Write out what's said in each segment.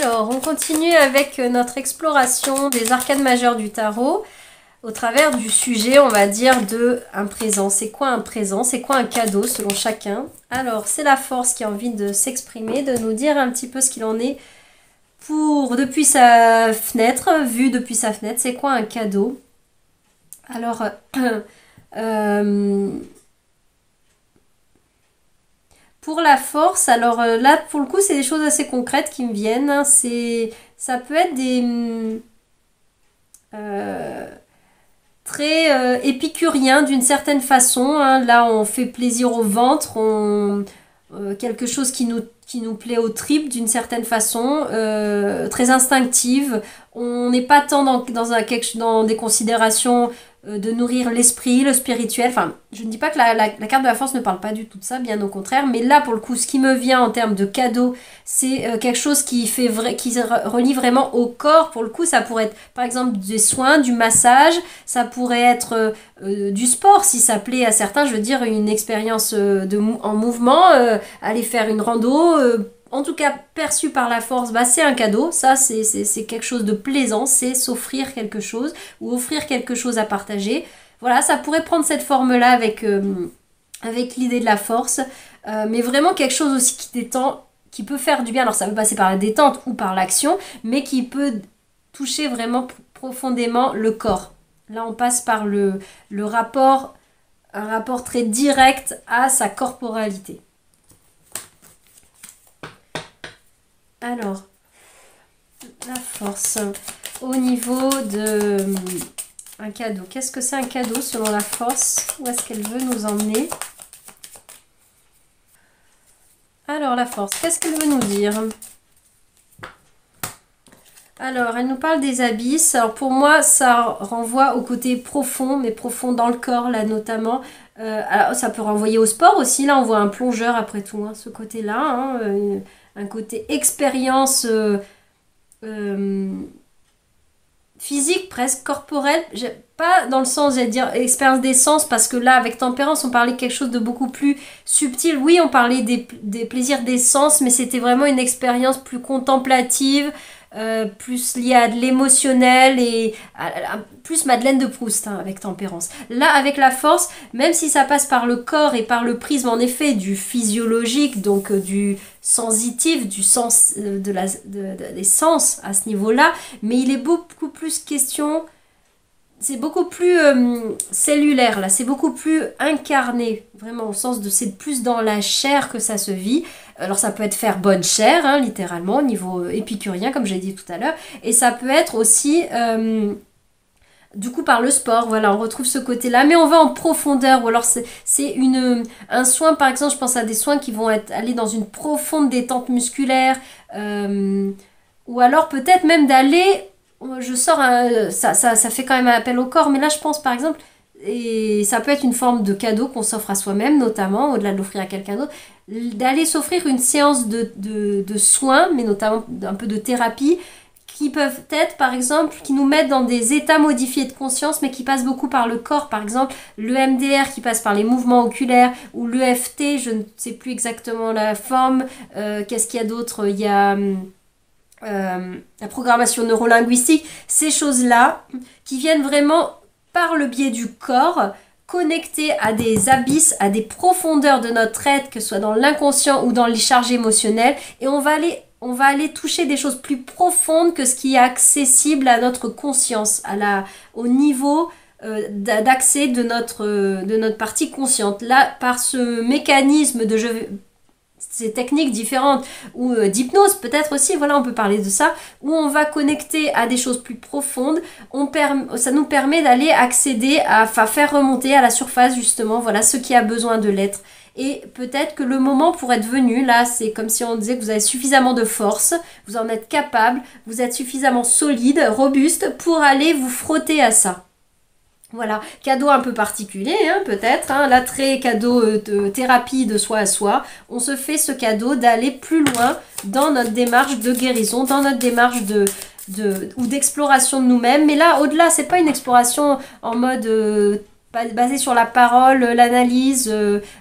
Alors, on continue avec notre exploration des arcanes majeures du tarot au travers du sujet, on va dire, de un présent. C'est quoi un présent? C'est quoi un cadeau selon chacun? Alors, c'est la force qui a envie de s'exprimer, de nous dire un petit peu ce qu'il en est depuis sa fenêtre, vu depuis sa fenêtre. C'est quoi un cadeau? Alors, pour la force, alors là, pour le coup, c'est des choses assez concrètes qui me viennent. Hein. Ça peut être des très épicuriens d'une certaine façon. Hein. Là, on fait plaisir au ventre, quelque chose qui nous plaît aux tripes d'une certaine façon, très instinctive. On n'est pas tant dans des considérations de nourrir l'esprit, le spirituel. Enfin, je ne dis pas que la carte de la force ne parle pas du tout de ça, bien au contraire. Mais là, pour le coup, ce qui me vient en termes de cadeau, c'est quelque chose qui se relie vraiment au corps. Pour le coup, ça pourrait être, par exemple, des soins, du massage. Ça pourrait être du sport, si ça plaît à certains. Je veux dire, une expérience en mouvement, aller faire une rando. En tout cas, perçu par la force, bah, c'est un cadeau. Ça, c'est quelque chose de plaisant. C'est s'offrir quelque chose ou offrir quelque chose à partager. Voilà, ça pourrait prendre cette forme-là avec l'idée de la force. Mais vraiment quelque chose aussi qui détend, qui peut faire du bien. Alors, ça peut passer par la détente ou par l'action, mais qui peut toucher vraiment profondément le corps. Là, on passe par un rapport très direct à sa corporalité. Alors, la force, au niveau de un cadeau. Qu'est-ce que c'est un cadeau selon la force? Où est-ce qu'elle veut nous emmener? Alors, la force, qu'est-ce qu'elle veut nous dire? Alors, elle nous parle des abysses. Alors, pour moi, ça renvoie au côté profond, mais profond dans le corps, là, notamment. Alors, ça peut renvoyer au sport aussi. Là, on voit un plongeur, après tout, hein, ce côté-là. Hein, un côté expérience physique, presque corporelle. Pas dans le sens, j'allais dire, expérience des sens, parce que là, avec tempérance, on parlait de quelque chose de beaucoup plus subtil. Oui, on parlait des plaisirs des sens, mais c'était vraiment une expérience plus contemplative, plus liée à de l'émotionnel et plus Madeleine de Proust, hein, avec tempérance. Là, avec la force, même si ça passe par le corps et par le prisme, en effet, du physiologique, donc du sensitif, du sens, des sens à ce niveau-là, mais il est beaucoup plus question... C'est beaucoup plus cellulaire, là. C'est beaucoup plus incarné, vraiment, au sens de c'est plus dans la chair que ça se vit. Alors, ça peut être faire bonne chair, hein, littéralement, au niveau épicurien, comme j'ai dit tout à l'heure. Et ça peut être aussi, du coup, par le sport. Voilà, on retrouve ce côté-là. Mais on va en profondeur. Ou alors, c'est un soin, par exemple, je pense à des soins qui vont aller dans une profonde détente musculaire. Ou alors, peut-être même d'aller... Je sors, ça fait quand même un appel au corps, mais là je pense par exemple, et ça peut être une forme de cadeau qu'on s'offre à soi-même, notamment, au-delà de l'offrir à quelqu'un d'autre, d'aller s'offrir une séance de soins, mais notamment un peu de thérapie, qui peuvent être par exemple, qui nous mettent dans des états modifiés de conscience, mais qui passent beaucoup par le corps, par exemple le MDR qui passe par les mouvements oculaires, ou l'EFT, je ne sais plus exactement la forme, qu'est-ce qu'il y a d'autre, il y a... la programmation neurolinguistique, ces choses-là qui viennent vraiment par le biais du corps connecter à des abysses, à des profondeurs de notre être, que ce soit dans l'inconscient ou dans les charges émotionnelles, et on va aller toucher des choses plus profondes que ce qui est accessible à notre conscience, au niveau d'accès de notre partie consciente. Là, par ce mécanisme ces techniques différentes ou d'hypnose peut-être aussi, voilà, on peut parler de ça, où on va connecter à des choses plus profondes, ça nous permet d'aller accéder à faire remonter à la surface justement, voilà, ce qui a besoin de l'être. Et peut-être que le moment pourrait être venu, là c'est comme si on disait que vous avez suffisamment de force, vous en êtes capable, vous êtes suffisamment solide, robuste pour aller vous frotter à ça. Voilà, cadeau un peu particulier, hein, peut-être, hein, l'attrait cadeau de thérapie de soi à soi. On se fait ce cadeau d'aller plus loin dans notre démarche de guérison, dans notre démarche ou d'exploration de nous-mêmes. Mais là, au-delà, c'est pas une exploration en mode basé sur la parole, l'analyse,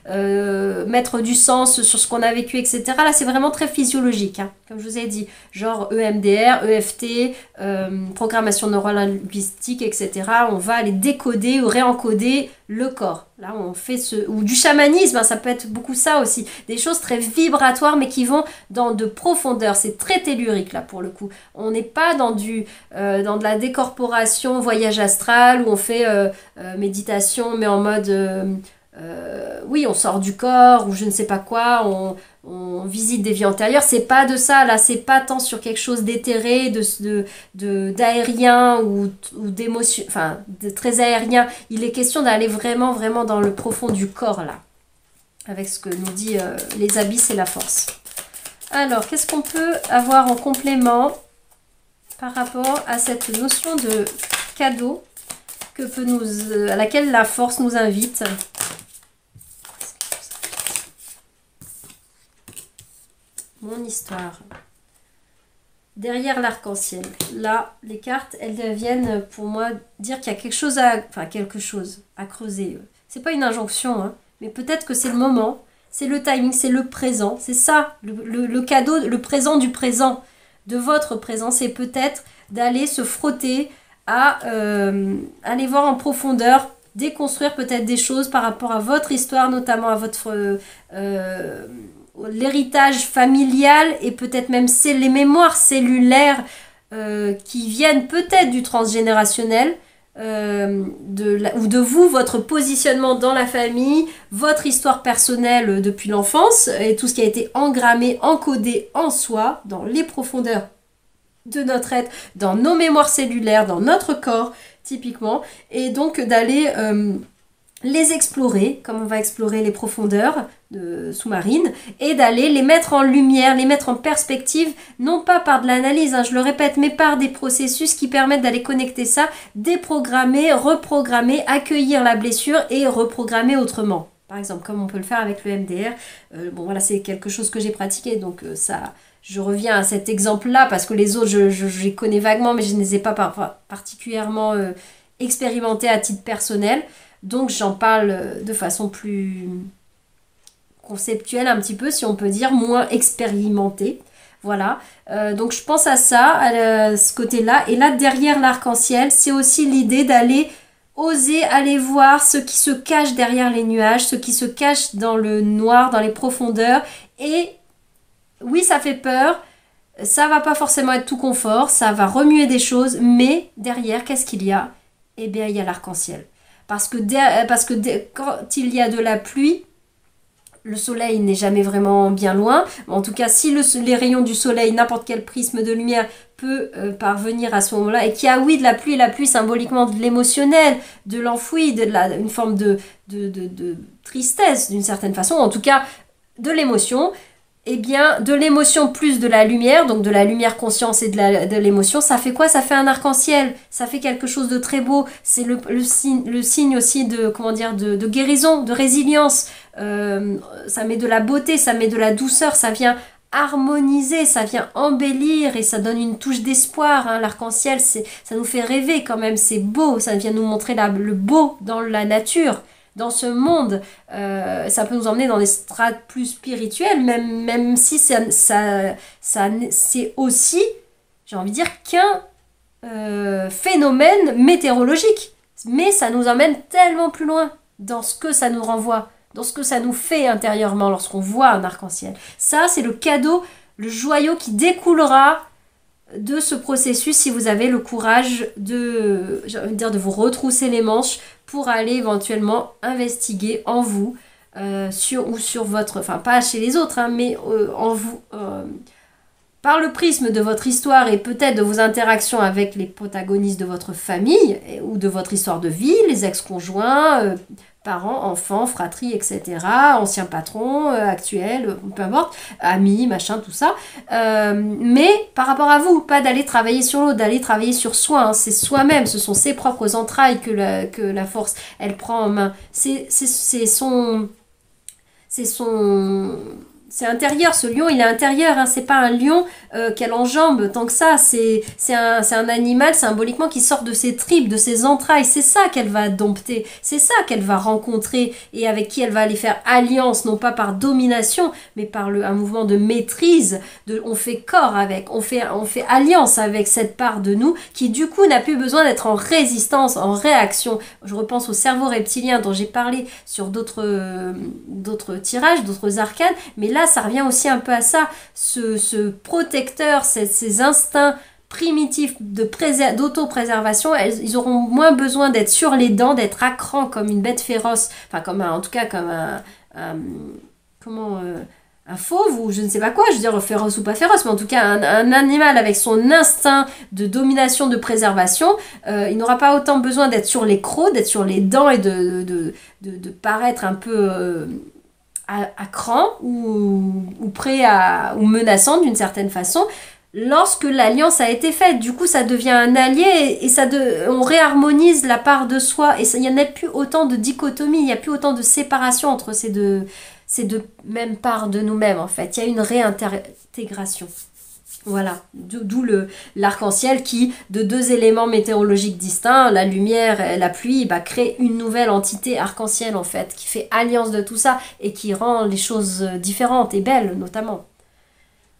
mettre du sens sur ce qu'on a vécu, etc. Là, c'est vraiment très physiologique, hein, comme je vous ai dit. Genre EMDR, EFT, programmation neurolinguistique, etc. On va aller décoder ou réencoder le corps. Là, on fait ou du chamanisme, hein, ça peut être beaucoup ça aussi. Des choses très vibratoires, mais qui vont dans de profondeur. C'est très tellurique, là, pour le coup. On n'est pas dans de la décorporation, voyage astral, où on fait méditation, mais en mode... oui, on sort du corps, ou je ne sais pas quoi, on visite des vies antérieures. C'est pas de ça, là. C'est pas tant sur quelque chose d'éthéré, d'aérien ou d'émotion, enfin, de très aérien. Il est question d'aller vraiment, vraiment dans le profond du corps, là. Avec ce que nous dit les abysses et la force. Alors, qu'est-ce qu'on peut avoir en complément par rapport à cette notion de cadeau à laquelle la force nous invite? Mon histoire. Derrière l'arc-en-ciel. Là, les cartes, elles viennent pour moi dire qu'il y a quelque chose à creuser. C'est pas une injonction, hein, mais peut-être que c'est le moment, c'est le timing, c'est le présent. C'est ça, le cadeau, le présent du présent, de votre présent. C'est peut-être d'aller se frotter à aller voir en profondeur, déconstruire peut-être des choses par rapport à votre histoire, notamment à votre... l'héritage familial et peut-être même les mémoires cellulaires qui viennent peut-être du transgénérationnel ou de vous, votre positionnement dans la famille, votre histoire personnelle depuis l'enfance et tout ce qui a été engrammé, encodé en soi, dans les profondeurs de notre être, dans nos mémoires cellulaires, dans notre corps typiquement, et donc d'aller... les explorer, comme on va explorer les profondeurs sous-marines, et d'aller les mettre en lumière, les mettre en perspective, non pas par de l'analyse, hein, je le répète, mais par des processus qui permettent d'aller connecter ça, déprogrammer, reprogrammer, accueillir la blessure et reprogrammer autrement. Par exemple, comme on peut le faire avec le MDR. Bon, voilà, c'est quelque chose que j'ai pratiqué, donc ça... Je reviens à cet exemple-là, parce que les autres, je les connais vaguement, mais je ne les ai pas particulièrement expérimentés à titre personnel. Donc j'en parle de façon plus conceptuelle un petit peu, si on peut dire, moins expérimentée. Voilà, donc je pense à ça, à ce côté-là. Et là, derrière l'arc-en-ciel, c'est aussi l'idée d'aller oser aller voir ce qui se cache derrière les nuages, ce qui se cache dans le noir, dans les profondeurs. Et oui, ça fait peur, ça va pas forcément être tout confort, ça va remuer des choses, mais derrière, qu'est-ce qu'il y a? Eh bien, il y a l'arc-en-ciel. Parce que quand il y a de la pluie, le soleil n'est jamais vraiment bien loin. En tout cas, si les rayons du soleil, n'importe quel prisme de lumière peut parvenir à ce moment-là, et qu'il y a, oui, de la pluie symboliquement de l'émotionnel, de l'enfoui, une forme de tristesse d'une certaine façon, en tout cas de l'émotion, eh bien, de l'émotion plus de la lumière, donc de la lumière conscience et de l'émotion, ça fait quoi? Ça fait un arc-en-ciel, ça fait quelque chose de très beau, c'est le signe aussi de guérison, de résilience, ça met de la beauté, ça met de la douceur, ça vient harmoniser, ça vient embellir et ça donne une touche d'espoir, hein. L'arc-en-ciel, ça nous fait rêver quand même, c'est beau, ça vient nous montrer le beau dans la nature. Dans ce monde, ça peut nous emmener dans des strates plus spirituelles, même si c'est aussi, j'ai envie de dire, qu'un phénomène météorologique. Mais ça nous emmène tellement plus loin dans ce que ça nous renvoie, dans ce que ça nous fait intérieurement lorsqu'on voit un arc-en-ciel. Ça, c'est le cadeau, le joyau qui découlera de ce processus si vous avez le courage de vous retrousser les manches pour aller éventuellement investiguer en vous sur votre, enfin pas chez les autres, hein, mais en vous par le prisme de votre histoire et peut-être de vos interactions avec les protagonistes de votre famille ou de votre histoire de vie, les ex-conjoints, parents, enfants, fratries, etc., anciens patrons, actuels, peu importe, amis, machin, tout ça. Mais par rapport à vous, pas d'aller travailler sur l'autre, d'aller travailler sur soi, hein, c'est soi-même, ce sont ses propres entrailles que la force, elle prend en main. C'est c'est intérieur, ce lion il est intérieur, hein, c'est pas un lion qu'elle enjambe tant que ça, c'est un animal symboliquement qui sort de ses tripes, de ses entrailles, c'est ça qu'elle va dompter, c'est ça qu'elle va rencontrer et avec qui elle va aller faire alliance, non pas par domination, mais par un mouvement de maîtrise, on fait corps avec, on fait alliance avec cette part de nous qui du coup n'a plus besoin d'être en résistance, en réaction. Je repense au cerveau reptilien dont j'ai parlé sur d'autres tirages, d'autres arcanes, mais là ça revient aussi un peu à ça, ce protecteur, ces instincts primitifs d'autopréservation, ils auront moins besoin d'être sur les dents, d'être à cran comme une bête féroce, enfin en tout cas comme un fauve ou je ne sais pas quoi, je veux dire féroce ou pas féroce, mais en tout cas un animal avec son instinct de domination, de préservation, il n'aura pas autant besoin d'être sur les crocs, d'être sur les dents et de paraître un peu à cran ou prêt ou menaçant d'une certaine façon. Lorsque l'alliance a été faite, du coup ça devient un allié et on réharmonise la part de soi et il n'y en a plus autant de dichotomie, il n'y a plus autant de séparation entre ces deux mêmes parts de nous-mêmes en fait. Il y a une réintégration. Voilà, d'où l'arc-en-ciel qui, de deux éléments météorologiques distincts, la lumière et la pluie, crée une nouvelle entité arc-en-ciel en fait, qui fait alliance de tout ça et qui rend les choses différentes et belles notamment.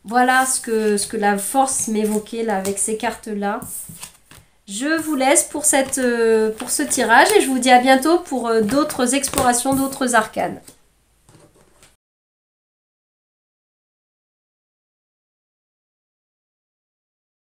Voilà ce que la force m'évoquait là avec ces cartes-là. Je vous laisse pour ce tirage et je vous dis à bientôt pour d'autres explorations, d'autres arcanes.